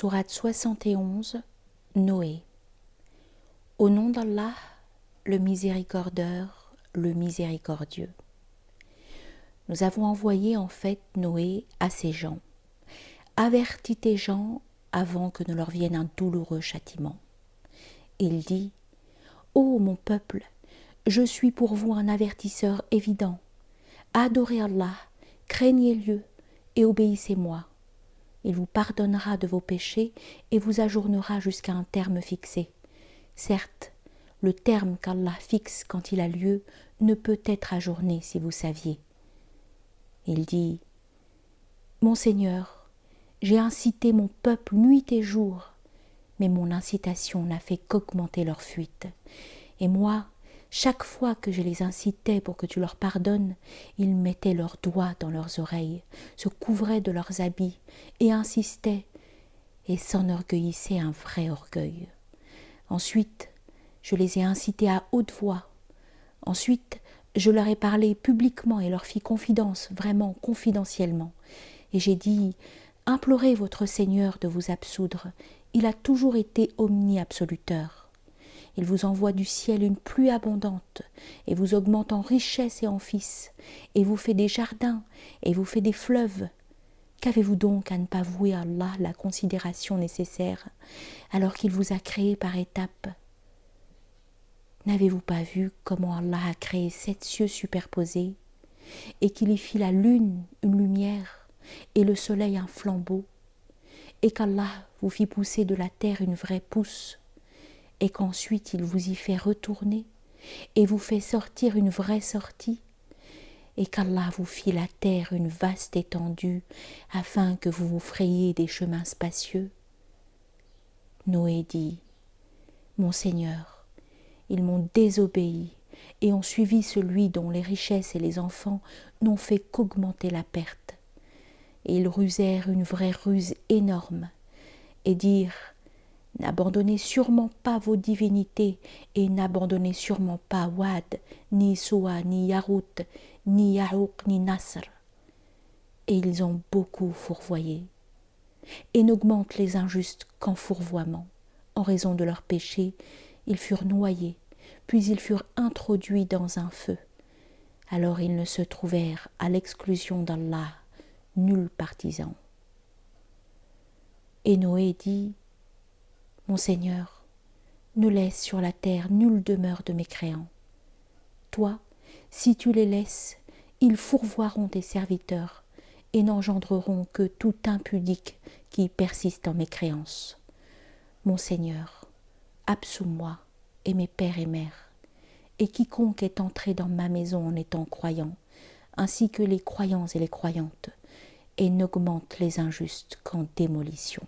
Sourate 71, Noé. Au nom d'Allah, le miséricordieur, le miséricordieux. Nous avons envoyé en fait Noé à ces gens. Avertis tes gens avant que ne leur vienne un douloureux châtiment. Il dit, ô mon peuple, je suis pour vous un avertisseur évident. Adorez Allah, craignez-le et obéissez-moi. Il vous pardonnera de vos péchés et vous ajournera jusqu'à un terme fixé. Certes, le terme qu'Allah fixe quand il a lieu ne peut être ajourné si vous saviez. Il dit, mon Seigneur, j'ai incité mon peuple nuit et jour, mais mon incitation n'a fait qu'augmenter leur fuite. Et moi, chaque fois que je les incitais pour que tu leur pardonnes, ils mettaient leurs doigts dans leurs oreilles, se couvraient de leurs habits et insistaient et s'enorgueillissaient un vrai orgueil. Ensuite, je les ai incités à haute voix. Ensuite, je leur ai parlé publiquement et leur fis confidence, vraiment confidentiellement. Et j'ai dit, implorez votre Seigneur de vous absoudre, il a toujours été omni-absoluteur. Il vous envoie du ciel une pluie abondante, et vous augmente en richesse et en fils, et vous fait des jardins, et vous fait des fleuves. Qu'avez-vous donc à ne pas vouer à Allah la considération nécessaire, alors qu'il vous a créé par étapes? N'avez-vous pas vu comment Allah a créé 7 cieux superposés, et qu'il y fit la lune une lumière, et le soleil un flambeau, et qu'Allah vous fit pousser de la terre une vraie pousse, et qu'ensuite il vous y fait retourner et vous fait sortir une vraie sortie, et qu'Allah vous fit la terre une vaste étendue afin que vous vous frayiez des chemins spacieux. Noé dit, mon Seigneur, ils m'ont désobéi et ont suivi celui dont les richesses et les enfants n'ont fait qu'augmenter la perte. Et ils rusèrent une vraie ruse énorme et dirent, n'abandonnez sûrement pas vos divinités et n'abandonnez sûrement pas Wad, ni Soua, ni Yarout, ni Yaouk, ni Nasr. Et ils ont beaucoup fourvoyé. Et n'augmentent les injustes qu'en fourvoiement. En raison de leurs péchés, ils furent noyés, puis ils furent introduits dans un feu. Alors ils ne se trouvèrent à l'exclusion d'Allah nul partisan. Et Noé dit, mon Seigneur, ne laisse sur la terre nulle demeure de mécréants. Toi, si tu les laisses, ils fourvoieront tes serviteurs et n'engendreront que tout impudique qui persiste en mécréance. Mon Seigneur, absous-moi et mes pères et mères, et quiconque est entré dans ma maison en étant croyant, ainsi que les croyants et les croyantes, et n'augmente les injustes qu'en démolition.